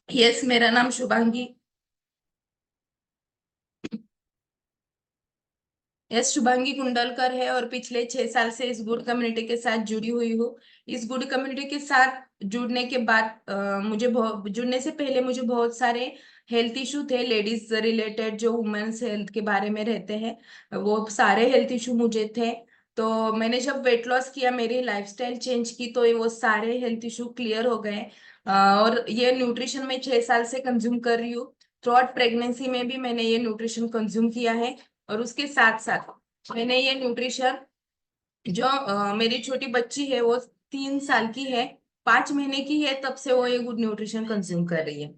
Yes, मेरा नाम Shubhangi. Yes, Shubhangi Kundalkar है और पिछले 6 साल से इस गुड कम्युनिटी के साथ जुड़ी हुई हूँ। इस गुड कम्युनिटी के साथ जुड़ने के बाद मुझे बहुत जुड़ने से पहले मुझे बहुत सारे हेल्थ इशू थे, लेडीज रिलेटेड, जो वुमेन्स हेल्थ के बारे में रहते हैं, वो सारे हेल्थ इशू मुझे थे। तो मैंने जब वेट लॉस किया, मेरी लाइफस्टाइल चेंज की, तो ये वो सारे हेल्थ इशू क्लियर हो गए। और ये न्यूट्रिशन में 6 साल से कंज्यूम कर रही हूँ। थ्रू आउट प्रेगनेंसी में भी मैंने ये न्यूट्रिशन कंज्यूम किया है। और उसके साथ साथ मैंने ये न्यूट्रिशन, जो मेरी छोटी बच्ची है वो 3 साल की है, 5 महीने की है, तब से वो ये गुड न्यूट्रिशन कंज्यूम कर रही है।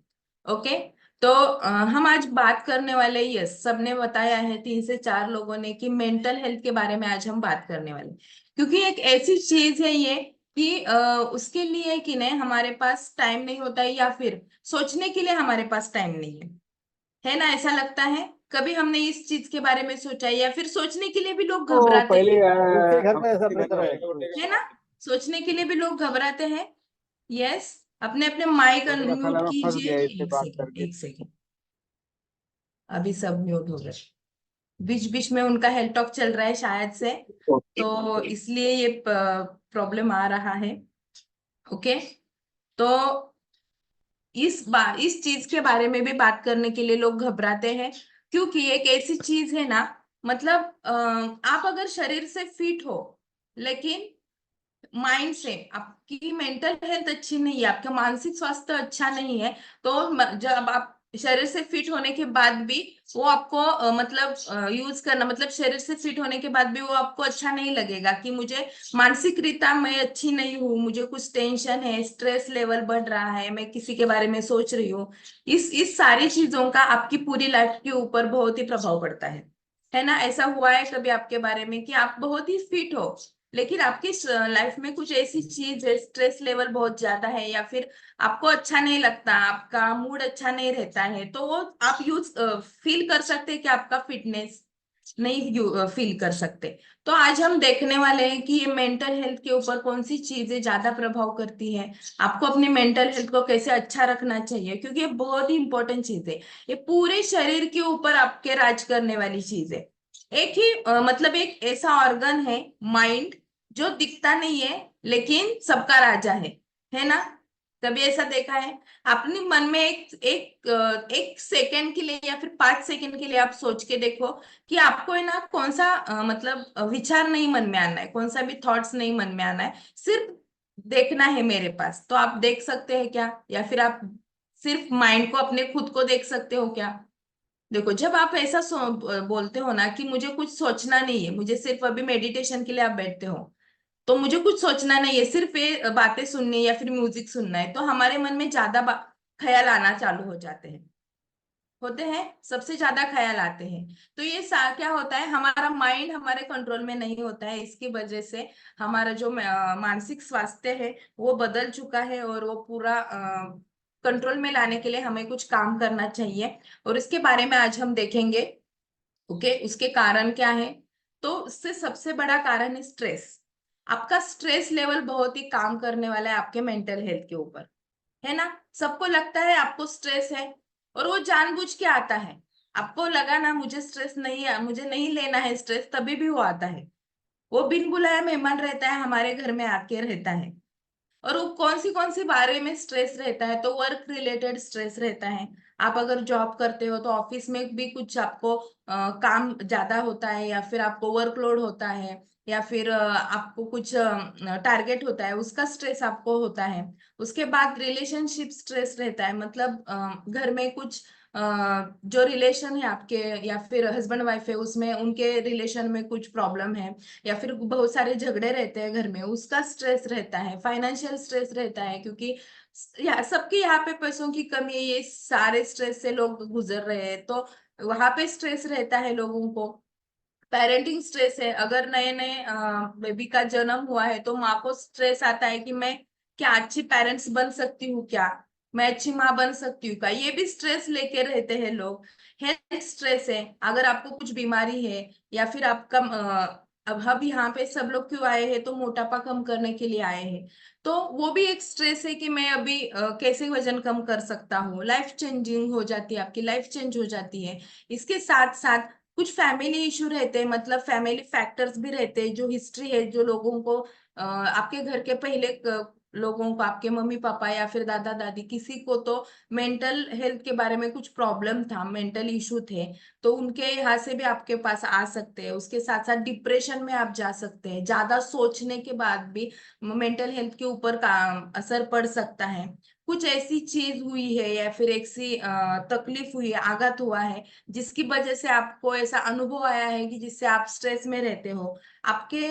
ओके। तो हम आज बात करने वाले, ये सबने बताया है, 3 से 4 लोगों ने, कि मेंटल हेल्थ के बारे में आज हम बात करने वाले हैं। क्योंकि एक ऐसी चीज है ये कि उसके लिए कि नहीं हमारे पास टाइम नहीं होता है, या फिर सोचने के लिए हमारे पास टाइम नहीं है ना? ऐसा लगता है कभी हमने इस चीज के बारे में सोचा है? या फिर सोचने के लिए भी लोग तो घबराते पहले हैं, दूसरे घर में ऐसा बेहतर है। है ना? सोचने के लिए भी लोग घबराते हैं। यस। अपने अपने माइक तो मेरा अनम्यूट साला मैं फंस कीजिए। गया इससे एक बात सेकेंड, करके। एक सेकेंड। अभी सब म्यूट हो गए। बीच बीच में उनका हेल्थ टॉक चल रहा है शायद से, तो इसलिए ये प्रॉब्लम आ रहा है। ओके। तो इस चीज के बारे में भी बात करने के लिए लोग घबराते हैं, क्योंकि एक ऐसी चीज है ना, मतलब आप अगर शरीर से फिट हो, लेकिन माइंड से आपकी मेंटल हेल्थ अच्छी नहीं है, आपका मानसिक स्वास्थ्य अच्छा नहीं है, तो जब आप शरीर से फिट होने के बाद भी वो आपको मतलब यूज करना, मतलब शरीर से फिट होने के बाद भी वो आपको अच्छा नहीं लगेगा कि मुझे मानसिक रीता मैं अच्छी नहीं हूँ, मुझे कुछ टेंशन है, स्ट्रेस लेवल बढ़ रहा है, मैं किसी के बारे में सोच रही हूँ। इस सारी चीजों का आपकी पूरी लाइफ के ऊपर बहुत ही प्रभाव पड़ता है ना? ऐसा हुआ है कभी आपके बारे में कि आप बहुत ही फिट हो, लेकिन आपकी लाइफ में कुछ ऐसी चीज है, स्ट्रेस लेवल बहुत ज्यादा है, या फिर आपको अच्छा नहीं लगता, आपका मूड अच्छा नहीं रहता है, तो वो आप यूज फील कर सकते हैं कि आपका फिटनेस नहीं फील कर सकते। तो आज हम देखने वाले हैं कि ये मेंटल हेल्थ के ऊपर कौन सी चीजें ज्यादा प्रभाव करती है, आपको अपनी मेंटल हेल्थ को कैसे अच्छा रखना चाहिए, क्योंकि ये बहुत ही इंपॉर्टेंट चीज है। ये पूरे शरीर के ऊपर आपके राज करने वाली चीज है। एक ही मतलब एक ऐसा ऑर्गन है, माइंड, जो दिखता नहीं है लेकिन सबका राजा है ना? कभी ऐसा देखा है? अपने मन में एक सेकंड के लिए या फिर 5 सेकंड के लिए आप सोच के देखो कि आपको है ना कौन सा मतलब विचार नहीं मन में आना है, कौन सा भी थॉट्स नहीं मन में आना है, सिर्फ देखना है मेरे पास। तो आप देख सकते हैं क्या? या फिर आप सिर्फ माइंड को, अपने खुद को देख सकते हो क्या? देखो, जब आप ऐसा बोलते हो ना कि मुझे कुछ सोचना नहीं है, मुझे सिर्फ अभी मेडिटेशन के लिए आप बैठते हो, तो मुझे कुछ सोचना नहीं है, सिर्फ ये बातें सुननी है या फिर म्यूजिक सुनना है, तो हमारे मन में ज्यादा ख्याल आना चालू हो जाते हैं, होते हैं, सबसे ज्यादा ख्याल आते हैं। तो ये क्या होता है, हमारा माइंड हमारे कंट्रोल में नहीं होता है, इसकी वजह से हमारा जो मानसिक स्वास्थ्य है वो बदल चुका है, और वो पूरा कंट्रोल में लाने के लिए हमें कुछ काम करना चाहिए। और इसके बारे में आज हम देखेंगे। ओके, उसके कारण क्या है? तो उससे सबसे बड़ा कारण है स्ट्रेस। आपका स्ट्रेस लेवल बहुत ही काम करने वाला है आपके मेंटल हेल्थ के ऊपर, है ना? सबको लगता है आपको स्ट्रेस है, और वो जानबूझ के आता है। आपको लगा ना मुझे स्ट्रेस नहीं है, मुझे नहीं लेना है स्ट्रेस, तभी भी वो आता है। वो बिन बुलाया मेहमान रहता है, हमारे घर में आके रहता है। और वो कौन सी बारे में स्ट्रेस रहता है? तो वर्क रिलेटेड स्ट्रेस रहता है। आप अगर जॉब करते हो तो ऑफिस में भी कुछ आपको काम ज्यादा होता है, या फिर आपको वर्कलोड होता है, या फिर आपको कुछ टारगेट होता है, उसका स्ट्रेस आपको होता है। उसके बाद रिलेशनशिप स्ट्रेस रहता है, मतलब घर में कुछ जो रिलेशन है आपके, या फिर हस्बैंड वाइफ है, उसमें उनके रिलेशन में कुछ प्रॉब्लम है, या फिर बहुत सारे झगड़े रहते हैं घर में, उसका स्ट्रेस रहता है। फाइनेंशियल स्ट्रेस रहता है, क्योंकि सबके यहाँ पे पैसों की कमी है, ये सारे स्ट्रेस से लोग गुजर रहे हैं, तो वहां पे स्ट्रेस रहता है लोगों को। पेरेंटिंग स्ट्रेस है, अगर नए नए बेबी का जन्म हुआ है तो माँ को स्ट्रेस आता है कि मैं क्या अच्छी पेरेंट्स बन सकती हूँ क्या, मैं अच्छी माँ बन सकती हूँ क्या, ये भी स्ट्रेस लेके रहते हैं लोग। हेल्थ स्ट्रेस है, अगर आपको कुछ बीमारी है, या फिर आपका अब हम यहाँ पे सब लोग क्यों आए हैं, तो मोटापा कम करने के लिए आए हैं। तो वो भी एक स्ट्रेस है कि मैं अभी कैसे वजन कम कर सकता हूँ। लाइफ चेंजिंग हो जाती है, आपकी लाइफ चेंज हो जाती है। इसके साथ साथ कुछ फैमिली इशू रहते हैं, मतलब फैमिली फैक्टर्स भी रहते हैं, जो हिस्ट्री है, जो लोगों को आपके घर के पहले लोगों को, आपके मम्मी पापा या फिर दादा दादी, किसी को तो मेंटल हेल्थ के बारे में कुछ प्रॉब्लम था, मेंटल इशू थे, तो उनके यहाँ से भी आपके पास आ सकते हैं। उसके साथ साथ डिप्रेशन में आप जा सकते हैं, ज्यादा सोचने के बाद भी मेंटल हेल्थ के ऊपर का असर पड़ सकता है। कुछ ऐसी चीज हुई है या फिर ऐसी तकलीफ हुई है, आघात हुआ है, जिसकी वजह से आपको ऐसा अनुभव आया है कि जिससे आप स्ट्रेस में रहते हो। आपके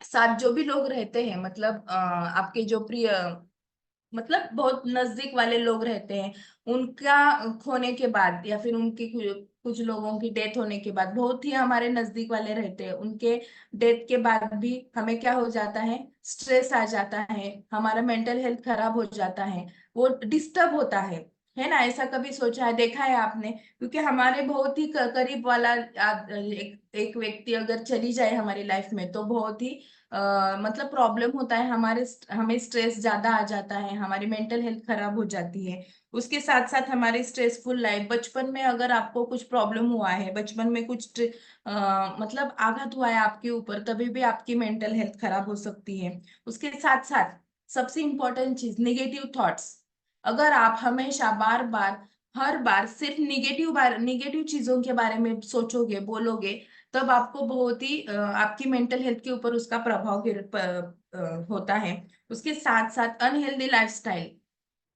साथ जो भी लोग रहते हैं, मतलब आपके जो प्रिय, मतलब बहुत नजदीक वाले लोग रहते हैं, उनका खोने के बाद या फिर उनकी कुछ लोगों की डेथ होने के बाद, बहुत ही हमारे नजदीक वाले रहते हैं, उनके डेथ के बाद भी हमें क्या हो जाता है, स्ट्रेस आ जाता है, हमारा मेंटल हेल्थ खराब हो जाता है, वो डिस्टर्ब होता है ना। ऐसा कभी सोचा है, देखा है आपने? क्योंकि हमारे बहुत ही करीब वाला एक व्यक्ति अगर चली जाए हमारी लाइफ में, तो बहुत ही मतलब प्रॉब्लम होता है, हमें स्ट्रेस ज्यादा आ जाता है, हमारी मेंटल हेल्थ खराब हो जाती है। उसके साथ साथ हमारी स्ट्रेसफुल लाइफ, बचपन में अगर आपको कुछ प्रॉब्लम हुआ है, बचपन में कुछ मतलब आघात हुआ है आपके ऊपर, तभी भी आपकी मेंटल हेल्थ खराब हो सकती है। उसके साथ साथ सबसे इम्पोर्टेंट चीज, निगेटिव थॉट्स। अगर आप हमेशा बार बार, हर बार सिर्फ निगेटिव चीजों के बारे में सोचोगे, बोलोगे, तब आपको बहुत ही आपकी मेंटल हेल्थ के ऊपर उसका प्रभाव होता है। उसके साथ साथ अनहेल्दी लाइफस्टाइल,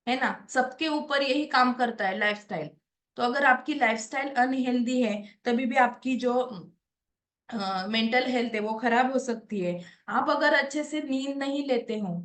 है ना, सबके ऊपर यही काम करता है, लाइफस्टाइल। तो अगर आपकी लाइफस्टाइल अनहेल्दी है, तभी भी आपकी जो मेंटल हेल्थ है वो खराब हो सकती है। आप अगर अच्छे से नींद नहीं लेते हो,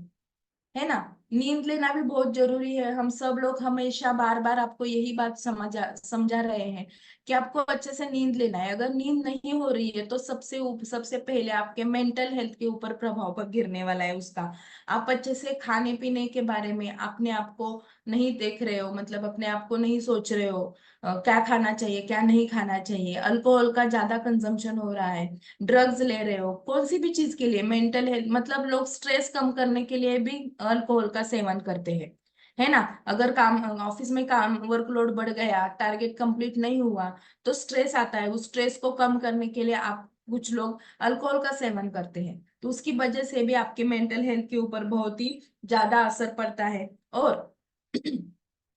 है ना, नींद लेना भी बहुत जरूरी है। हम सब लोग हमेशा बार बार आपको यही बात समझा रहे हैं कि आपको अच्छे से नींद लेना है। अगर नींद नहीं हो रही है, तो सबसे पहले आपके मेंटल हेल्थ के ऊपर प्रभाव पर गिरने वाला है उसका। आप अच्छे से खाने पीने के बारे में अपने आप को नहीं देख रहे हो, मतलब अपने आप को नहीं सोच रहे हो क्या खाना चाहिए, क्या नहीं खाना चाहिए। अल्कोहल का ज्यादा कंजम्पशन हो रहा है, ड्रग्स ले रहे हो, कौन सी भी चीज के लिए, मेंटल हेल्थ, मतलब लोग स्ट्रेस कम करने के लिए भी अल्कोहल का सेवन करते हैं, है ना। अगर काम, ऑफिस में काम वर्कलोड बढ़ गया, टारगेट कंप्लीट नहीं हुआ, तो स्ट्रेस आता है। उस स्ट्रेस को कम करने के लिए आप, कुछ लोग अल्कोहल का सेवन करते हैं, तो उसकी वजह से भी आपके मेंटल हेल्थ के ऊपर बहुत ही ज्यादा असर पड़ता है। और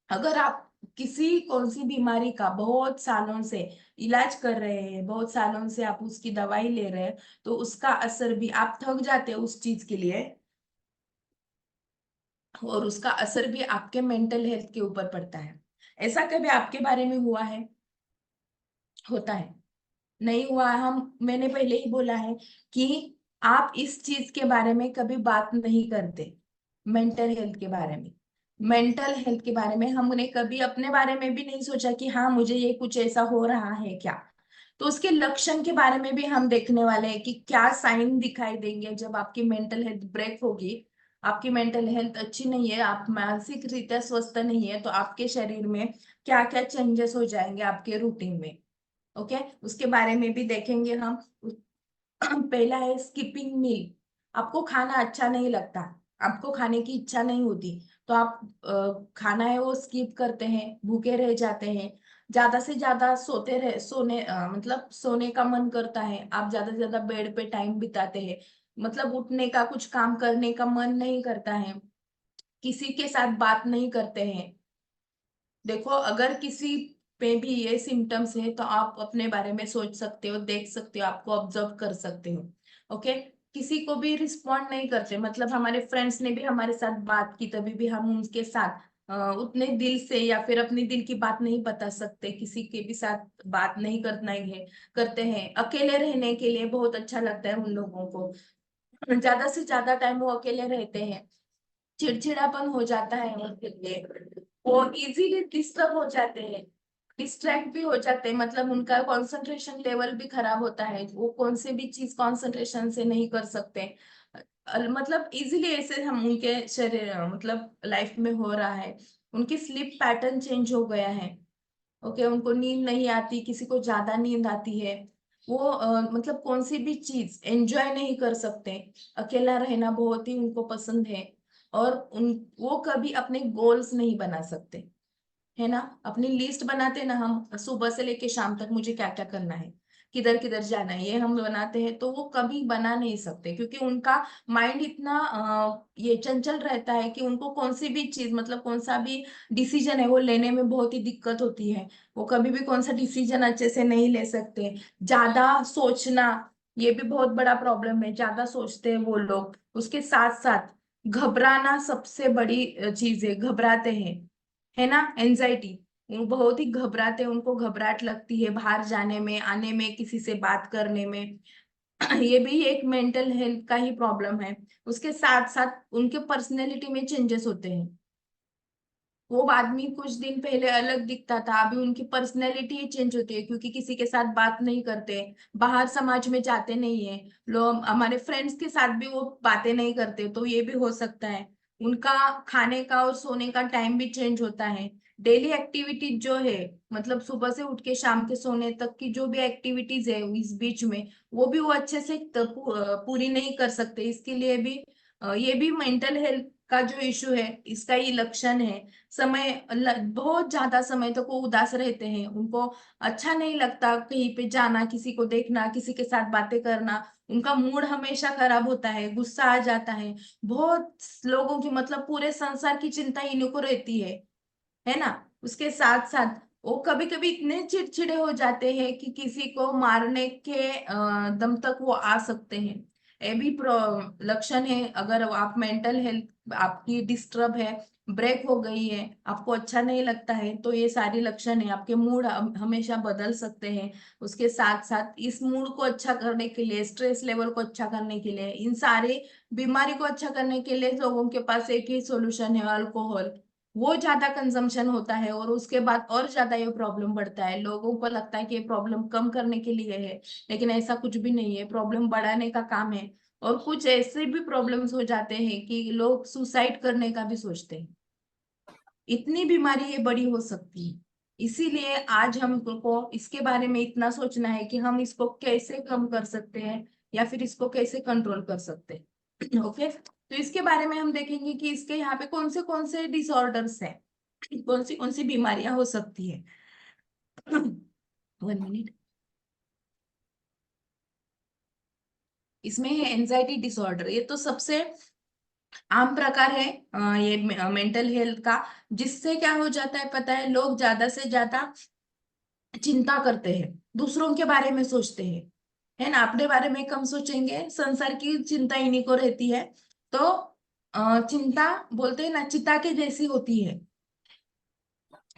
अगर आप किसी कौन सी बीमारी का बहुत सालों से इलाज कर रहे हैं, बहुत सालों से आप उसकी दवाई ले रहे हैं, तो उसका असर भी, आप थक जाते हैं उस चीज के लिए, और उसका असर भी आपके मेंटल हेल्थ के ऊपर पड़ता है। ऐसा कभी आपके बारे में हुआ है? होता है? नहीं हुआ है? मैंने पहले ही बोला है कि आप इस चीज के बारे में कभी बात नहीं करते, मेंटल हेल्थ के बारे में। मेंटल हेल्थ के बारे में हमने कभी अपने बारे में भी नहीं सोचा कि हाँ, मुझे ये कुछ ऐसा हो रहा है क्या। तो उसके लक्षण के बारे में भी हम देखने वाले हैं कि क्या साइन दिखाई देंगे जब आपकी मेंटल हेल्थ ब्रेक होगी, आपकी मेंटल हेल्थ अच्छी नहीं है, आप मानसिक रीत्या स्वस्थ नहीं है, तो आपके शरीर में क्या क्या चेंजेस हो जाएंगे आपके रूटीन में। ओके, उसके बारे में भी देखेंगे हम। पहला है स्किपिंग मील। आपको खाना अच्छा नहीं लगता, आपको खाने की इच्छा नहीं होती, तो आप खाना है वो स्किप करते हैं, भूखे रह जाते हैं। ज्यादा से ज्यादा मतलब सोने का मन करता है, आप ज्यादा से ज्यादा बेड पे टाइम बिताते हैं, मतलब उठने का, कुछ काम करने का मन नहीं करता है, किसी के साथ बात नहीं करते हैं। देखो, अगर किसी पे भी ये सिम्टम्स है, तो आप अपने बारे में सोच सकते हो, देख सकते हो, आपको ऑब्जर्व कर सकते हो। ओके, किसी को भी रिस्पॉन्ड नहीं करते, मतलब हमारे फ्रेंड्स ने भी हमारे साथ बात की, तभी भी हम उनके साथ उतने दिल से या फिर अपनी दिल की बात नहीं बता सकते, किसी के भी साथ बात नहीं करना ही है, करते हैं। अकेले रहने के लिए बहुत अच्छा लगता है उन लोगों को, ज्यादा से ज्यादा टाइम वो अकेले रहते हैं, चिड़चिड़ापन हो जाता है उनके लिए, वो इजीली डिस्टर्ब हो जाते हैं, डिस्ट्रैक्ट भी हो जाते हैं, मतलब उनका कंसंट्रेशन लेवल भी खराब होता है, वो कौन से भी चीज कंसंट्रेशन से नहीं कर सकते। मतलब इजीली ऐसे हम उनके शरीर, मतलब लाइफ में हो रहा है, उनकी स्लीप पैटर्न चेंज हो गया है। ओके, उनको नींद नहीं आती, किसी को ज्यादा नींद आती है, वो मतलब कौन सी भी चीज एंजॉय नहीं कर सकते। अकेला रहना बहुत ही उनको पसंद है। और उन वो कभी अपने गोल्स नहीं बना सकते, है ना। अपनी लिस्ट बनाते हैं ना हम, सुबह से लेके शाम तक मुझे क्या क्या करना है, किधर किधर जाना है, ये हम बनाते हैं, तो वो कभी बना नहीं सकते क्योंकि उनका माइंड इतना ये चंचल रहता है कि उनको कौन सी भी चीज, मतलब कौन सा भी डिसीजन है वो लेने में बहुत ही दिक्कत होती है। वो कभी भी कौन सा डिसीजन अच्छे से नहीं ले सकते। ज्यादा सोचना, ये भी बहुत बड़ा प्रॉब्लम है, ज्यादा सोचते हैं वो लोग। उसके साथ साथ घबराना सबसे बड़ी चीज है, घबराते हैं, है ना, एंजाइटी। वो बहुत ही घबराते हैं, उनको घबराहट लगती है बाहर जाने में, आने में, किसी से बात करने में। ये भी एक मेंटल हेल्थ का ही प्रॉब्लम है। उसके साथ साथ उनके पर्सनैलिटी में चेंजेस होते हैं। वो आदमी कुछ दिन पहले अलग दिखता था, अभी उनकी पर्सनैलिटी ही चेंज होती है क्योंकि किसी के साथ बात नहीं करते, बाहर समाज में जाते नहीं है। लोग हमारे फ्रेंड्स के साथ भी वो बातें नहीं करते, तो ये भी हो सकता है। उनका खाने का और सोने का टाइम भी चेंज होता है। डेली एक्टिविटीज जो है, मतलब सुबह से उठ के शाम के सोने तक की जो भी एक्टिविटीज है इस बीच में, वो भी वो अच्छे से पूरी नहीं कर सकते। इसके लिए भी ये भी मेंटल हेल्थ का जो इशू है, इसका ही लक्षण है। बहुत ज्यादा समय तक वो उदास रहते हैं, उनको अच्छा नहीं लगता कहीं पे जाना, किसी को देखना, किसी के साथ बातें करना। उनका मूड हमेशा खराब होता है, गुस्सा आ जाता है। बहुत लोगों की, मतलब पूरे संसार की चिंता इन्हीं को रहती है ना। उसके साथ साथ वो कभी कभी इतने चिड़चिड़े हो जाते हैं कि किसी को मारने के दम तक वो आ सकते हैं। ये भी लक्षण है। अगर आप मेंटल हेल्थ आपकी डिस्टर्ब है, ब्रेक हो गई है, आपको अच्छा नहीं लगता है, तो ये सारी लक्षण है। आपके मूड हमेशा बदल सकते हैं। उसके साथ साथ इस मूड को अच्छा करने के लिए, स्ट्रेस लेवल को अच्छा करने के लिए, इन सारे बीमारी को अच्छा करने के लिए लोगों के पास एक ही सॉल्यूशन है, अल्कोहल। वो ज्यादा कंजम्पशन होता है और उसके बाद और ज्यादा ये प्रॉब्लम बढ़ता है। लोगों को लगता है कि ये प्रॉब्लम कम करने के लिए है, लेकिन ऐसा कुछ भी नहीं है, प्रॉब्लम बढ़ाने का काम है। और कुछ ऐसे भी प्रॉब्लम्स हो जाते हैं कि लोग सुसाइड करने का भी सोचते हैं। इतनी बीमारी ये बड़ी हो सकती है। इसीलिए आज हमको इसके बारे में इतना सोचना है कि हम इसको कैसे कम कर सकते हैं या फिर इसको कैसे कंट्रोल कर सकते हैं। ओके, तो इसके बारे में हम देखेंगे कि इसके यहाँ पे कौन से डिसऑर्डर्स हैं, कौन सी बीमारियां हो सकती है। 1 मिनट। इसमें है एंजाइटी डिसऑर्डर, ये तो सबसे आम प्रकार है ये मेंटल हेल्थ का। जिससे क्या हो जाता है पता है, लोग ज्यादा से ज्यादा चिंता करते हैं, दूसरों के बारे में सोचते हैं, है ना। अपने बारे में कम सोचेंगे, संसार की चिंता इन्हीं को रहती है। तो चिंता बोलते हैं ना, चिता के जैसी होती है।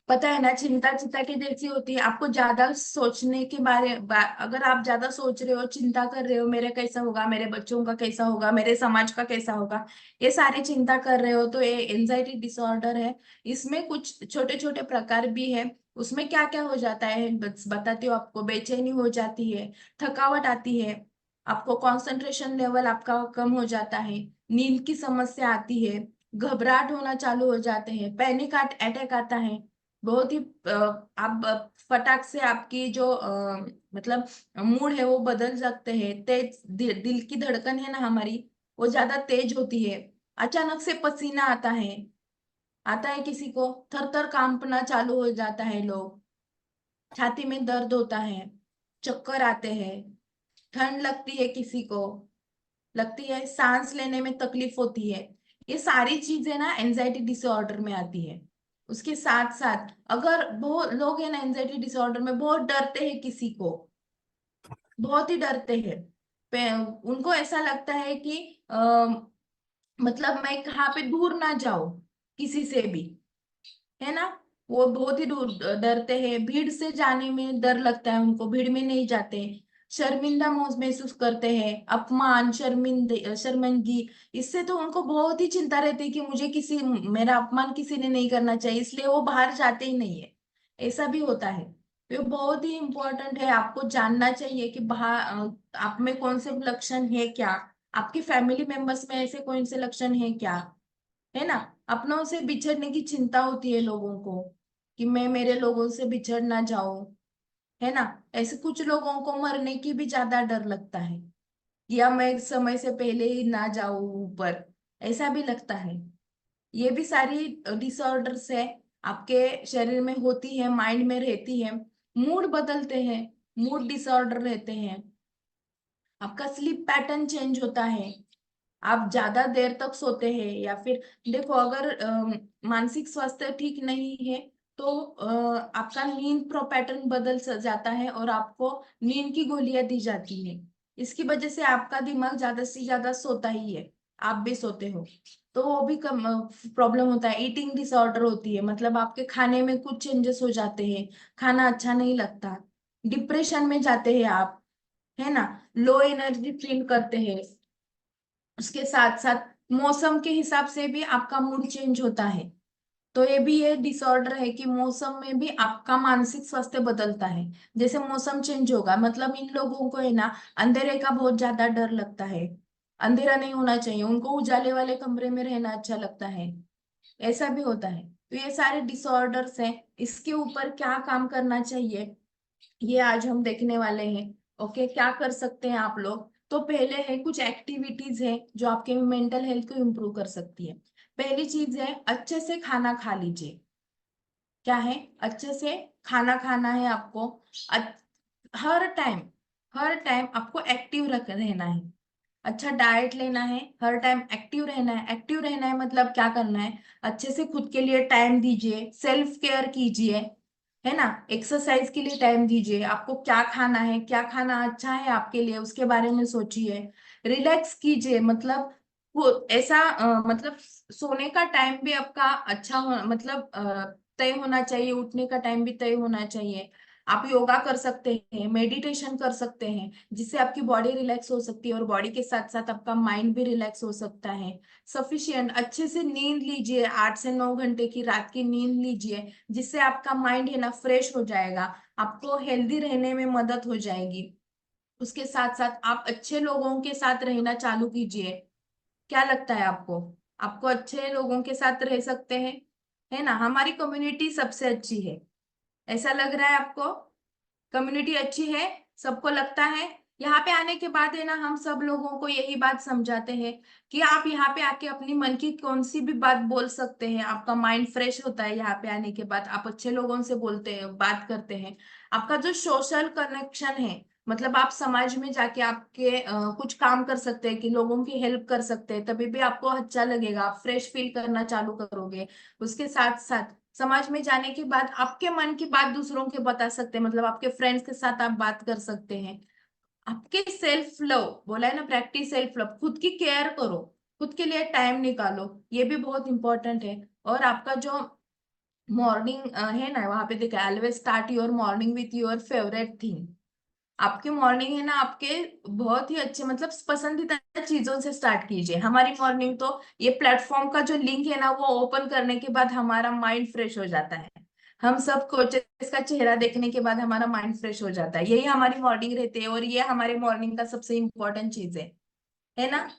पता है ना, चिंता चिता की जैसी होती है। आपको ज्यादा सोचने के अगर आप ज्यादा सोच रहे हो, चिंता कर रहे हो, मेरे कैसा होगा, मेरे बच्चों का कैसा होगा, मेरे समाज का कैसा होगा, ये सारी चिंता कर रहे हो, तो ये एंजाइटी डिसऑर्डर है। इसमें कुछ छोटे छोटे प्रकार भी है। उसमें क्या क्या हो जाता है बताती हूँ आपको। बेचैनी हो जाती है, थकावट आती है, आपको कंसंट्रेशन लेवल आपका कम हो जाता है, नींद की समस्या आती है, घबराहट होना चालू हो जाते हैं, पैनिक अटैक आता है। बहुत ही आप फटाक से आपकी जो मतलब मूड है वो बदल सकते हैं। तेज दिल की धड़कन है ना हमारी, वो ज्यादा तेज होती है। अचानक से पसीना आता है किसी को, थर थर कांपना चालू हो जाता है लोग, छाती में दर्द होता है, चक्कर आते हैं, ठंड लगती है किसी को, लगती है सांस लेने में तकलीफ होती है। ये सारी चीजें ना एंजाइटी डिसऑर्डर में आती है। उसके साथ साथ अगर बहुत लोग है ना एंजाइटी डिसऑर्डर में बहुत डरते हैं किसी को, बहुत ही डरते हैं। उनको ऐसा लगता है कि मतलब मैं कहाँ पे दूर ना जाऊं किसी से भी, है ना। वो बहुत ही दूर डरते हैं, भीड़ से जाने में डर लगता है उनको, भीड़ में नहीं जाते। शर्मिंदा महसूस करते हैं, अपमान, शर्मिंदगी, इससे तो उनको बहुत ही चिंता रहती है कि मुझे किसी मेरा अपमान किसी ने नहीं करना चाहिए, इसलिए वो बाहर जाते ही नहीं है। ऐसा भी होता है। तो ये बहुत ही इम्पोर्टेंट है, आपको जानना चाहिए कि बाहर आप में कौन से लक्षण है क्या, आपकी फैमिली मेंबर्स में ऐसे कौन से लक्षण है क्या, है ना। अपनों से बिछड़ने की चिंता होती है लोगों को कि मैं मेरे लोगों से बिछड़ ना जाऊं, है ना। ऐसे कुछ लोगों को मरने की भी ज्यादा डर लगता है, या मैं समय से पहले ही ना जाऊं ऊपर, ऐसा भी लगता है। ये भी सारी डिसऑर्डर्स है, आपके शरीर में होती है, माइंड में रहती है। मूड बदलते हैं, मूड डिसऑर्डर रहते हैं, आपका स्लीप पैटर्न चेंज होता है, आप ज्यादा देर तक सोते हैं, या फिर देखो अगर मानसिक स्वास्थ्य ठीक नहीं है तो आपका नींद प्रो पैटर्न बदल जाता है और आपको नींद की गोलियां दी जाती है। इसकी वजह से आपका दिमाग ज्यादा से ज्यादा सोता ही है, आप भी सोते हो, तो वो भी कम प्रॉब्लम होता है। ईटिंग डिसऑर्डर होती है, मतलब आपके खाने में कुछ चेंजेस हो जाते हैं, खाना अच्छा नहीं लगता, डिप्रेशन में जाते हैं आप, है ना, लो एनर्जी फील करते हैं। उसके साथ साथ मौसम के हिसाब से भी आपका मूड चेंज होता है। तो ये भी ये डिसऑर्डर है कि मौसम में भी आपका मानसिक स्वास्थ्य बदलता है। जैसे मौसम चेंज होगा, मतलब इन लोगों को है ना अंधेरे का बहुत ज्यादा डर लगता है, अंधेरा नहीं होना चाहिए, उनको उजाले वाले कमरे में रहना अच्छा लगता है, ऐसा भी होता है। तो ये सारे डिसऑर्डर्स हैं, इसके ऊपर क्या काम करना चाहिए ये आज हम देखने वाले हैं। ओके, क्या कर सकते हैं आप लोग। तो पहले है कुछ एक्टिविटीज है जो आपके मेंटल हेल्थ को इम्प्रूव कर सकती है। पहली चीज है अच्छे से खाना खा लीजिए। क्या है, अच्छे से खाना खाना है आपको। हर टाइम, हर टाइम आपको एक्टिव रख रहना है, अच्छा डाइट लेना है, हर टाइम एक्टिव रहना है। एक्टिव रहना है मतलब क्या करना है, अच्छे से खुद के लिए टाइम दीजिए, सेल्फ केयर कीजिए, है ना, एक्सरसाइज के लिए टाइम दीजिए। आपको क्या खाना है, क्या खाना अच्छा है आपके लिए, उसके बारे में सोचिए। रिलैक्स कीजिए, मतलब वो ऐसा मतलब सोने का टाइम भी आपका अच्छा हो, मतलब तय होना चाहिए, उठने का टाइम भी तय होना चाहिए। आप योगा कर सकते हैं, मेडिटेशन कर सकते हैं, जिससे आपकी बॉडी रिलैक्स हो सकती है और बॉडी के साथ साथ आपका माइंड भी रिलैक्स हो सकता है। सफिशिएंट अच्छे से नींद लीजिए, 8 से 9 घंटे की रात की नींद लीजिए, जिससे आपका माइंड है ना फ्रेश हो जाएगा, आपको हेल्दी रहने में मदद हो जाएगी। उसके साथ साथ आप अच्छे लोगों के साथ रहना चालू कीजिए। क्या लगता है आपको, आपको अच्छे लोगों के साथ रह सकते हैं, है ना, हमारी कम्युनिटी सबसे अच्छी है, ऐसा लग रहा है आपको, कम्युनिटी अच्छी है, सबको लगता है। यहाँ पे आने के बाद है ना हम सब लोगों को यही बात समझाते हैं कि आप यहाँ पे आके अपनी मन की कौन सी भी बात बोल सकते हैं, आपका माइंड फ्रेश होता है। यहाँ पे आने के बाद आप अच्छे लोगों से बोलते हैं, बात करते हैं, आपका जो सोशल कनेक्शन है, मतलब आप समाज में जाके आपके कुछ काम कर सकते हैं कि लोगों की हेल्प कर सकते हैं, तभी भी आपको अच्छा लगेगा, आप फ्रेश फील करना चालू करोगे। उसके साथ साथ समाज में जाने के बाद आपके मन की बात दूसरों के बता सकते हैं, मतलब आपके फ्रेंड्स के साथ आप बात कर सकते हैं। आपके सेल्फ लव बोला है ना, प्रैक्टिस सेल्फ लव, खुद की केयर करो, खुद के लिए टाइम निकालो, ये भी बहुत इंपॉर्टेंट है। और आपका जो मॉर्निंग है ना, वहां पे देखा always start your morning with your favourite thing. आपकी मॉर्निंग है ना आपके बहुत ही अच्छे मतलब पसंदीदा चीजों से स्टार्ट कीजिए। हमारी मॉर्निंग तो ये प्लेटफॉर्म का जो लिंक है ना वो ओपन करने के बाद हमारा माइंड फ्रेश हो जाता है, हम सब कोचेस का चेहरा देखने के बाद हमारा माइंड फ्रेश हो जाता है, यही हमारी मॉर्निंग रहती है और ये हमारे मॉर्निंग का सबसे इम्पोर्टेंट चीज है ना।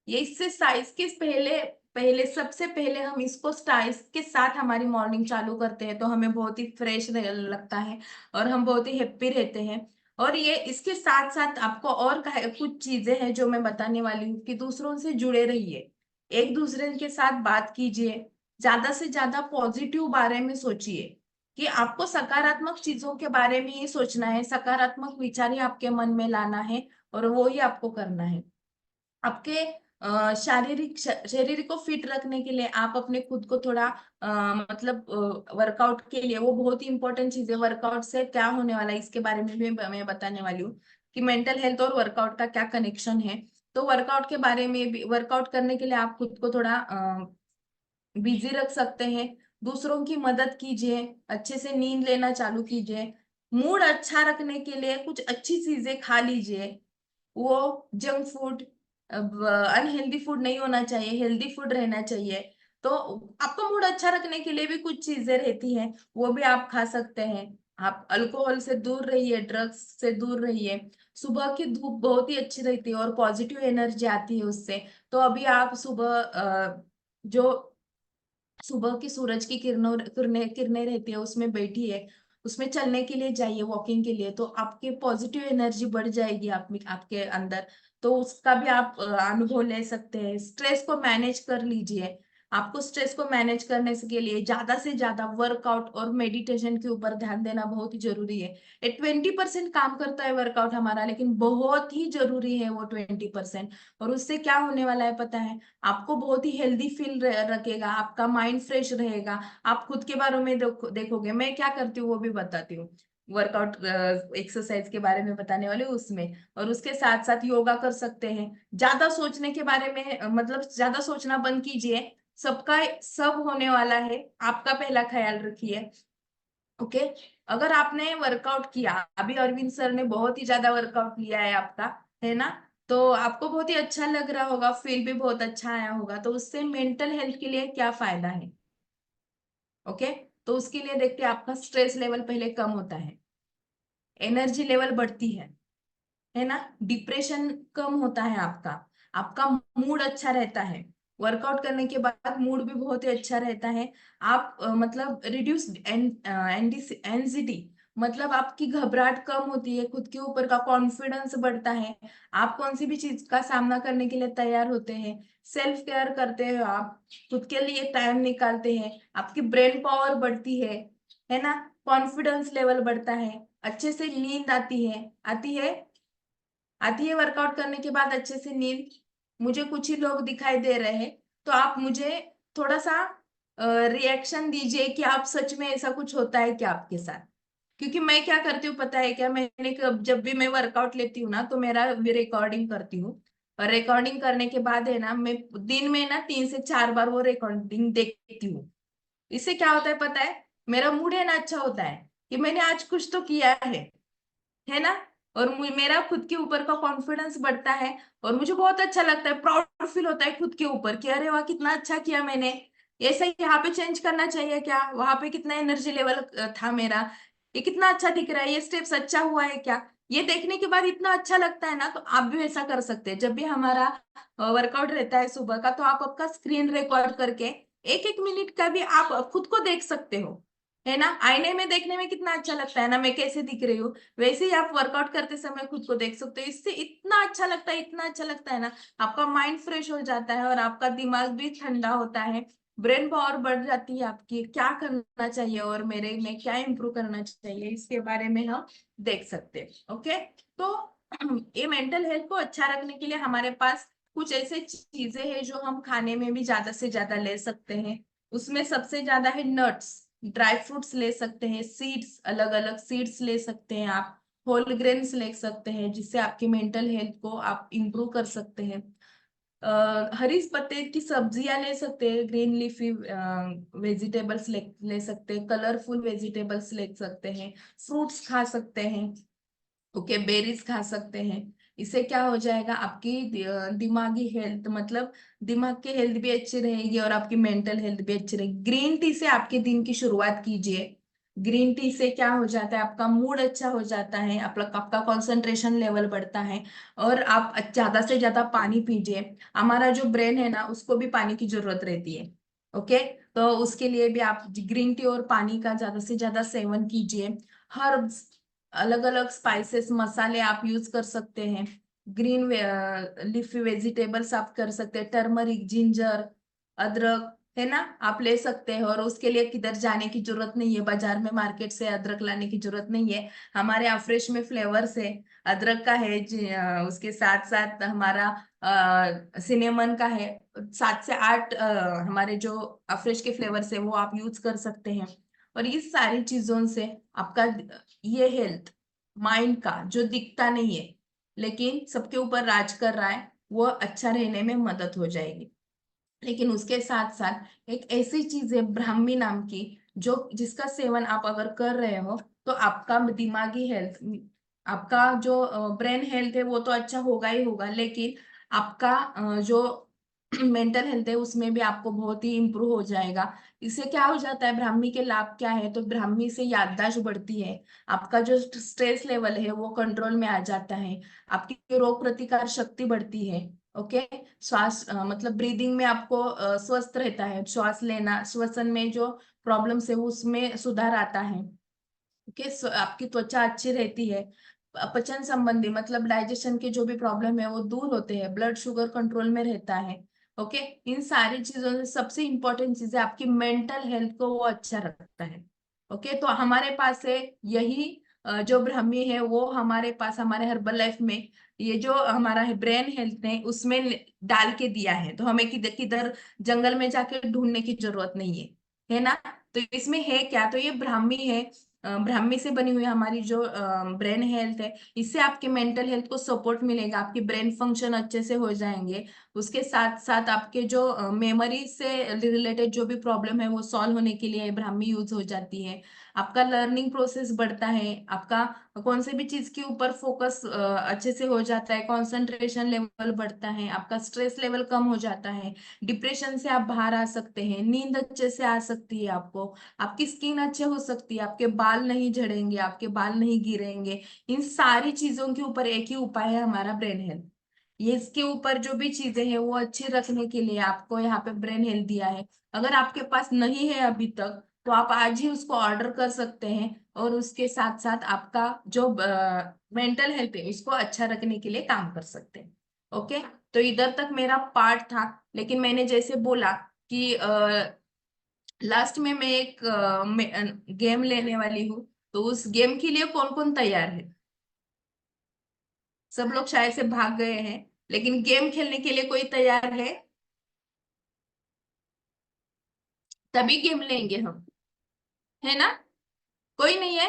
ये इससे साइज के पहले पहले सबसे पहले हम इसको साइज के साथ हमारी मॉर्निंग चालू करते हैं तो हमें बहुत ही फ्रेश लगता है और हम बहुत ही हैप्पी रहते हैं। और ये इसके साथ साथ आपको और कुछ चीजें हैं जो मैं बताने वाली हूँ कि दूसरों से जुड़े रहिए, एक दूसरे के साथ बात कीजिए, ज्यादा से ज्यादा पॉजिटिव बारे में सोचिए, कि आपको सकारात्मक चीजों के बारे में ही सोचना है, सकारात्मक विचार ही आपके मन में लाना है और वो ही आपको करना है। आपके शारीरिक शरीर को फिट रखने के लिए आप अपने खुद को थोड़ा मतलब वर्कआउट के लिए, वो बहुत ही इंपॉर्टेंट चीज है, वर्कआउट से क्या होने वाला है इसके बारे में भी मैं बताने वाली हूँ कि मेंटल हेल्थ और वर्कआउट का क्या कनेक्शन है। तो वर्कआउट के बारे में भी, वर्कआउट करने के लिए आप खुद को थोड़ा बिजी रख सकते हैं, दूसरों की मदद कीजिए, अच्छे से नींद लेना चालू कीजिए, मूड अच्छा रखने के लिए कुछ अच्छी चीजें खा लीजिए, वो जंक फूड अनहेल्दी फूड नहीं होना चाहिए, हेल्दी फूड रहना चाहिए। तो आपका मूड अच्छा रखने के लिए भी कुछ चीजें रहती हैं, वो भी आप खा सकते हैं। आप अल्कोहल से दूर रहिए, ड्रग्स से दूर रहिए, सुबह की धूप बहुत ही अच्छी रहती है और पॉजिटिव एनर्जी आती है उससे। तो अभी आप सुबह जो सुबह की सूरज की किरणों किरणें किरणें रहती है उसमें बैठी है, उसमें चलने के लिए जाइए, वॉकिंग के लिए, तो आपके पॉजिटिव एनर्जी बढ़ जाएगी आपके अंदर। तो उसका भी आप अनुभव ले सकते हैं। स्ट्रेस को मैनेज कर लीजिए। आपको स्ट्रेस को मैनेज करने के लिए ज्यादा से ज्यादा वर्कआउट और मेडिटेशन के ऊपर ध्यान देना बहुत ही जरूरी है। ये 20% काम करता है वर्कआउट हमारा, लेकिन बहुत ही जरूरी है वो 20%। और उससे क्या होने वाला है पता है? आपको बहुत ही हेल्दी फील रखेगा, आपका माइंड फ्रेश रहेगा। आप खुद के बारे में देखोगे। मैं क्या करती हूँ वो भी बताती हूँ। वर्कआउट एक्सरसाइज के बारे में बताने वाले हूँ उसमें। और उसके साथ साथ योगा कर सकते हैं। ज्यादा सोचने के बारे में मतलब ज्यादा सोचना बंद कीजिए। सबका सब होने वाला है, आपका पहला ख्याल रखिए। ओके। अगर आपने वर्कआउट किया, अभी अरविंद सर ने बहुत ही ज्यादा वर्कआउट लिया है आपका, है ना? तो आपको बहुत ही अच्छा लग रहा होगा, फील भी बहुत अच्छा आया होगा। तो उससे मेंटल हेल्थ के लिए क्या फायदा है? ओके। तो उसके लिए देखते हैं, आपका स्ट्रेस लेवल पहले कम होता है, एनर्जी लेवल बढ़ती है ना? डिप्रेशन कम होता है आपका, आपका मूड अच्छा रहता है। वर्कआउट करने के बाद मूड भी बहुत ही अच्छा रहता है। आप मतलब रिड्यूस एंजाइटी, मतलब आपकी घबराहट कम होती है, खुद के ऊपर का कॉन्फिडेंस बढ़ता है। आप कौन सी भी चीज का सामना करने के लिए तैयार होते हैं। सेल्फ केयर करते हो आप, खुद के लिए टाइम निकालते हैं, आपकी ब्रेन पावर बढ़ती है ना? कॉन्फिडेंस लेवल बढ़ता है, अच्छे से नींद आती है वर्कआउट करने के बाद अच्छे से नींद। मुझे कुछ ही लोग दिखाई दे रहे हैं। तो आप मुझे थोड़ा सा रिएक्शन दीजिए कि आप सच में ऐसा कुछ होता है क्या आपके साथ? क्योंकि मैं क्या करती हूँ पता है क्या? जब भी मैं वर्कआउट लेती हूँ ना, तो मेरा रिकॉर्डिंग करती हूँ। और रिकॉर्डिंग करने के बाद है ना, मैं दिन में ना 3 से 4 बार वो रिकॉर्डिंग देखती हूँ। इससे क्या होता है पता है? मेरा मूड है ना अच्छा होता है कि मैंने आज कुछ तो किया है ना? और मेरा खुद के ऊपर का कॉन्फिडेंस बढ़ता है। और मुझे बहुत अच्छा लगता है, प्राउड फील होता है खुद के ऊपर कि अरे वाह कितना अच्छा किया मैंने। ऐसा ही यहाँ पे चेंज करना चाहिए क्या? वहां पे कितना एनर्जी लेवल था मेरा, ये कितना अच्छा दिख रहा है, ये स्टेप्स अच्छा हुआ है क्या? ये देखने के बाद इतना अच्छा लगता है ना, तो आप भी ऐसा कर सकते हैं। जब भी हमारा वर्कआउट रहता है सुबह का, तो आप आपका स्क्रीन रिकॉर्ड करके 1-1 मिनट का भी आप खुद को देख सकते हो, है ना? आईने में देखने में कितना अच्छा लगता है ना, मैं कैसे दिख रही हूँ। वैसे ही आप वर्कआउट करते समय खुद को देख सकते हो। इससे इतना अच्छा लगता है, इतना अच्छा लगता है ना। आपका माइंड फ्रेश हो जाता है और आपका दिमाग भी ठंडा होता है। ब्रेन पावर बढ़ जाती है आपकी, क्या करना चाहिए और मेरे में क्या इम्प्रूव करना चाहिए, इसके बारे में हम देख सकते हैं। ओके। तो ये मेंटल हेल्थ को अच्छा रखने के लिए हमारे पास कुछ ऐसे चीजें हैं जो हम खाने में भी ज्यादा से ज्यादा ले सकते हैं। उसमें सबसे ज्यादा है नट्स, ड्राई फ्रूट्स ले सकते हैं, सीड्स, अलग अलग सीड्स ले सकते हैं आप। होल ग्रेन्स ले सकते हैं, जिससे आपकी मेंटल हेल्थ को आप इम्प्रूव कर सकते हैं। हरी पत्ते की सब्जियां ले सकते हैं, ग्रीन लीफी वेजिटेबल्स ले सकते हैं, कलरफुल वेजिटेबल्स ले सकते हैं, फ्रूट्स खा सकते हैं। ओके, बेरीज खा सकते हैं। इससे क्या हो जाएगा, आपकी दिमागी हेल्थ, मतलब दिमाग की हेल्थ भी अच्छी रहेगी और आपकी मेंटल हेल्थ भी अच्छी रहेगी। ग्रीन टी से आपके दिन की शुरुआत कीजिए। ग्रीन टी से क्या हो जाता है, आपका मूड अच्छा हो जाता है, आपका कंसंट्रेशन लेवल बढ़ता है। और आप ज्यादा से ज्यादा पानी पीजिए। हमारा जो ब्रेन है ना, उसको भी पानी की जरूरत रहती है। ओके। तो उसके लिए भी आप ग्रीन टी और पानी का ज्यादा से ज्यादा सेवन कीजिए। हर्ब्स, अलग अलग स्पाइसेस, मसाले आप यूज कर सकते हैं। ग्रीन लीफी वेजिटेबल्स आप कर सकते हैं, टर्मरिक, जिंजर, अदरक, है ना? आप ले सकते हैं। और उसके लिए किधर जाने की जरूरत नहीं है, बाजार में मार्केट से अदरक लाने की जरूरत नहीं है। हमारे अफ्रेश में फ्लेवर्स है, अदरक का है उसके साथ साथ हमारा सिनेमन का है। 7 से 8 हमारे जो अफ्रेश के फ्लेवर्स है वो आप यूज कर सकते हैं। और इस सारी चीजों से आपका ये हेल्थ, माइंड का जो दिखता नहीं है लेकिन सबके ऊपर राज कर रहा है, वो अच्छा रहने में मदद हो जाएगी। लेकिन उसके साथ साथ एक ऐसी चीज है ब्राह्मी नाम की, जो जिसका सेवन आप अगर कर रहे हो, तो आपका दिमागी हेल्थ, आपका जो ब्रेन हेल्थ है वो तो अच्छा होगा ही होगा, लेकिन आपका जो मेंटल हेल्थ है उसमें भी आपको बहुत ही इम्प्रूव हो जाएगा। इससे क्या हो जाता है, ब्राह्मी के लाभ क्या है? तो ब्राह्मी से याददाश्त बढ़ती है, आपका जो स्ट्रेस लेवल है वो कंट्रोल में आ जाता है, आपकी रोग प्रतिकार शक्ति बढ़ती है। ओके। श्वास मतलब ब्रीदिंग में आपको स्वस्थ रहता है, श्वास लेना, श्वसन में जो प्रॉब्लम्स है उसमें सुधार आता है। ओके, आपकी त्वचा अच्छी रहती है, अपचन संबंधी मतलब डाइजेशन के जो भी प्रॉब्लम है वो दूर होते हैं, ब्लड शुगर कंट्रोल में रहता है। ओके, इन सारी चीजों से सबसे इंपॉर्टेंट चीज है आपकी मेंटल हेल्थ को वो अच्छा रखता है। ओके, तो हमारे पास है यही जो ब्राह्मी है वो हमारे पास हमारे हर्बल लाइफ में ये जो हमारा है ब्रेन हेल्थ ने उसमें डाल के दिया है, तो हमें किधर किधर जंगल में जाके ढूंढने की जरूरत नहीं है ना। तो इसमें है क्या, तो ये ब्राह्मी है, ब्राह्मी से बनी हुई हमारी जो ब्रेन हेल्थ है, इससे आपके मेंटल हेल्थ को सपोर्ट मिलेगा, आपके ब्रेन फंक्शन अच्छे से हो जाएंगे। उसके साथ साथ आपके जो मेमोरी से रिलेटेड जो भी प्रॉब्लम है वो सॉल्व होने के लिए ब्राह्मी यूज हो जाती है। आपका लर्निंग प्रोसेस बढ़ता है, आपका कौन से भी चीज के ऊपर फोकस अच्छे से हो जाता है, कंसंट्रेशन लेवल बढ़ता है, आपका स्ट्रेस लेवल कम हो जाता है, डिप्रेशन से आप बाहर आ सकते हैं, नींद अच्छे से आ सकती है आपको, आपकी स्किन अच्छे हो सकती है, आपके बाल नहीं झड़ेंगे, आपके बाल नहीं गिरेंगे। इन सारी चीजों के ऊपर एक ही उपाय है हमारा ब्रेन हेल्थ। ये इसके ऊपर जो भी चीजें हैं वो अच्छी रखने के लिए आपको यहाँ पे ब्रेन हेल्थ दिया है। अगर आपके पास नहीं है अभी तक तो आप आज ही उसको ऑर्डर कर सकते हैं, और उसके साथ साथ आपका जो मेंटल हेल्थ है उसको अच्छा रखने के लिए काम कर सकते हैं। ओके, तो इधर तक मेरा पार्ट था, लेकिन मैंने जैसे बोला कि लास्ट में मैं एक गेम लेने वाली हूँ, तो उस गेम के लिए कौन कौन तैयार है? सब लोग शायद से भाग गए हैं, लेकिन गेम खेलने के लिए कोई तैयार है? तभी गेम लेंगे हम, है ना? कोई नहीं है?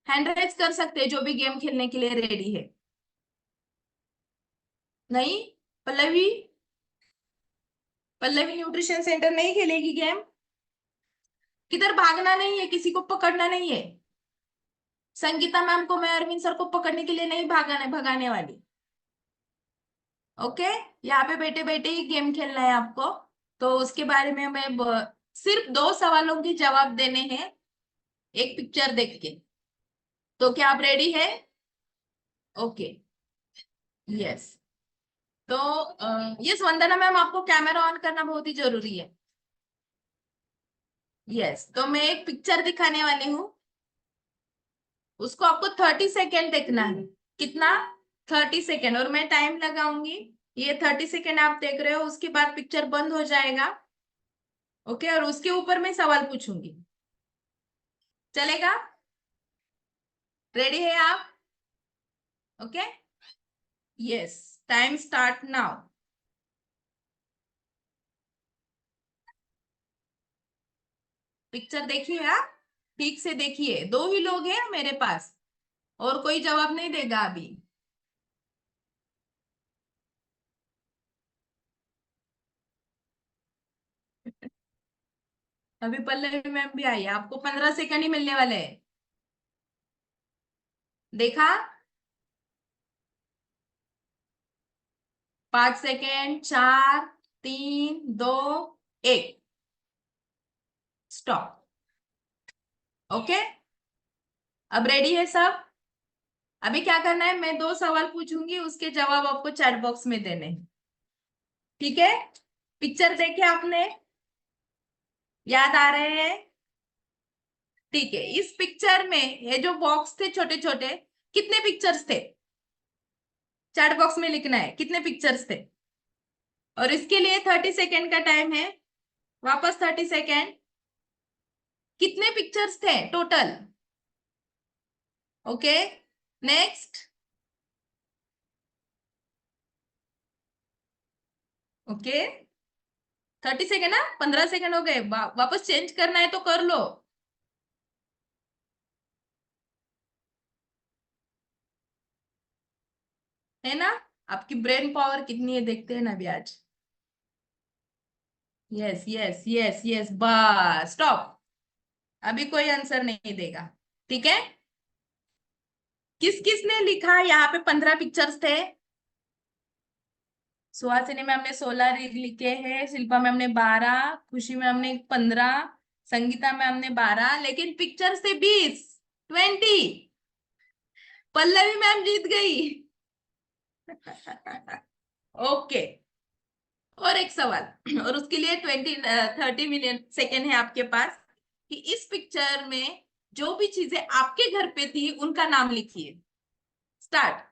हैंड रेज कर सकते हैं जो भी गेम खेलने के लिए रेडी है। नहीं? पल्लवी, पल्लवी न्यूट्रिशन सेंटर नहीं खेलेगी गेम? किधर भागना नहीं है, किसी को पकड़ना नहीं है। संगीता मैम को मैं अरविंद सर को पकड़ने के लिए नहीं भागाने भगाने वाली। ओके, यहाँ पे बैठे बैठे ही गेम खेलना है आपको। तो उसके बारे में मैं सिर्फ 2 सवालों के जवाब देने हैं एक पिक्चर देख के। तो क्या आप रेडी है? Okay, yes. तो यस वंदना मैम, आपको कैमरा ऑन करना बहुत ही जरूरी है। यस, तो मैं एक पिक्चर दिखाने वाली हूँ, उसको आपको 30 सेकेंड देखना है। कितना? 30 सेकेंड, और मैं टाइम लगाऊंगी। ये 30 सेकेंड आप देख रहे हो, उसके बाद पिक्चर बंद हो जाएगा। ओके, और उसके ऊपर मैं सवाल पूछूंगी, चलेगा? रेडी है आप? Okay, yes, time start now. Picture देखिए आप, ठीक से देखिए, 2 ही लोग हैं मेरे पास, और कोई जवाब नहीं देगा अभी। अभी पल्लवी मैम भी आई है, आपको 15 सेकंड ही मिलने वाले हैं। देखा? 5 सेकंड, 4, 3, 2, 1, स्टॉप। ओके, अब रेडी है सब? अभी क्या करना है, मैं 2 सवाल पूछूंगी, उसके जवाब आपको चैट बॉक्स में देने हैं। ठीक है? पिक्चर देखे आपने? याद आ रहे हैं? ठीक है, इस पिक्चर में ये जो बॉक्स थे छोटे छोटे, कितने पिक्चर्स थे? चैट बॉक्स में लिखना है कितने पिक्चर्स थे। और इसके लिए 30 सेकेंड का टाइम है, वापस 30 सेकेंड। कितने पिक्चर्स थे total? Okay, next. Okay, 30 second ना, 15 सेकेंड हो गए, वापस चेंज करना है तो कर लो। है ना? आपकी ब्रेन पावर कितनी है देखते हैं ना अभी आज। Yes yes yes yes, bus stop. अभी कोई आंसर नहीं देगा। ठीक है? किस किसने लिखा? यहाँ पे 15 पिक्चर्स थे। सुहासिनी मैम ने 16 लिखे हैं, शिल्पा मैम ने 12, खुशी मैम ने 15, संगीता मैम ने 12, लेकिन पिक्चर्स थे 20, 20। पल्लवी मैम जीत गई। ओके, और एक सवाल, और उसके लिए 30 मिलियन सेकेंड है आपके पास, कि इस पिक्चर में जो भी चीजें आपके घर पे थी उनका नाम लिखिए। स्टार्ट।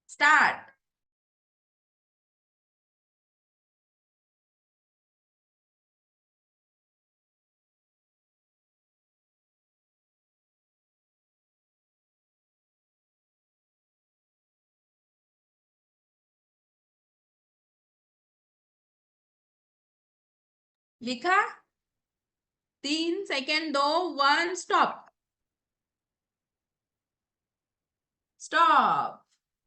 स्टार्ट। लिखा? 3 सेकेंड दो, 1 स्टॉप। स्टॉप।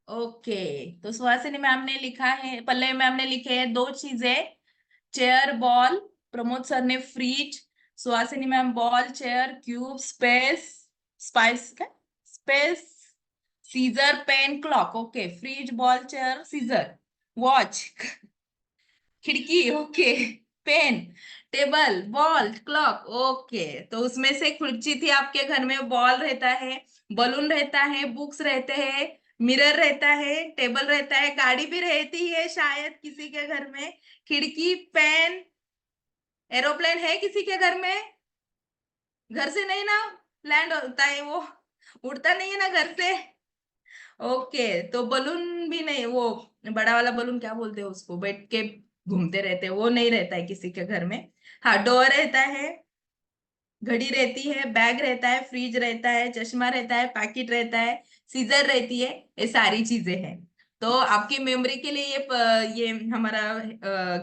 ओके, तो सुहासिनी मैम ने लिखा है, पल्लवी मैम ने लिखे हैं 2 चीजें, चेयर बॉल, प्रमोद सर ने fridge, Suhasini ma'am ball chair cube space spice space scissor pen clock. Okay, fridge ball chair scissor watch खिड़की। Okay, pen table ball clock. Okay, तो उसमें से खुर्ची थी आपके घर में, बॉल रहता है, बलून रहता है, बुक्स रहते हैं, मिरर रहता है, टेबल रहता है, गाड़ी भी रहती है शायद किसी के घर में, खिड़की, पेन, एरोप्लेन है किसी के घर में? घर से नहीं ना लैंड होता है वो, उड़ता नहीं है ना घर से। ओके, तो बलून भी नहीं, वो बड़ा वाला बलून क्या बोलते हैं उसको, बैठ के घूमते रहते हैं, वो नहीं रहता है किसी के घर में। हाँ, डोर रहता है, घड़ी रहती है, बैग रहता है, फ्रिज रहता है, चश्मा रहता है, पैकेट रहता है, सीजर रहती है, ये सारी चीजें हैं। तो आपकी मेमोरी के लिए ये हमारा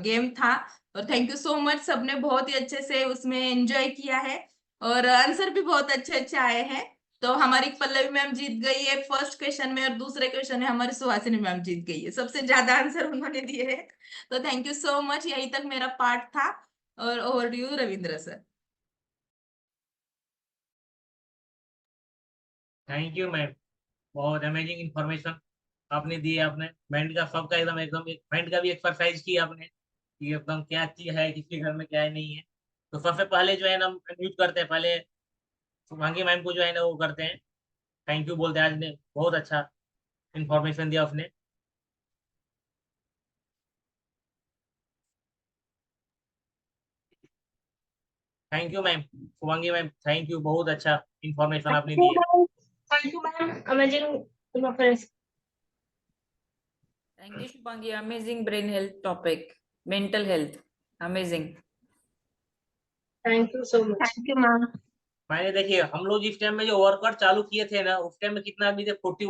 गेम था। और थैंक यू सो मच, सबने बहुत ही अच्छे से उसमें एंजॉय किया है, और आंसर भी बहुत अच्छे अच्छे आए हैं। तो हमारी पल्लवी मैम जीत गई है फर्स्ट क्वेश्चन में, और दूसरे क्वेश्चन में हमारी सुहासिनी मैम जीत गई है, सबसे ज्यादा आंसर उन्होंने दिए हैं। तो थैंक यू सो मच, यहीं तक मेरा पार्ट था। और over to you Ravindra sir. Thank you ma'am, बहुत अमेजिंग इंफॉर्मेशन आपने दी है। आपने माइंड का सबका एकदम एकदम माइंड का भी एक्सरसाइज किया आपने कि एकदम क्या चीज है, किसके घर में क्या है नहीं है। तो सबसे पहले जो है ना म्यूट करते हैं, पहले शुभांगी मैम को जो है ना वो करते हैं, थैंक यू बोलते हैं। आज ने बहुत अच्छा इंफॉर्मेशन दिया आपने। Thank you ma'am, Shubhangi ma'am thank you, बहुत अच्छा इंफॉर्मेशन आपने दिया। Thank you, ma'am. Amazing reference. Thank you, Shubhangi. Amazing brain health topic. Mental health. Amazing. Thank you so much. Thank you, ma'am. मैंने देखिए हम लोग जिस टाइम में जो वर्कआउट चालू किए थे ना, उस टाइम में कितना आदमी थे, 41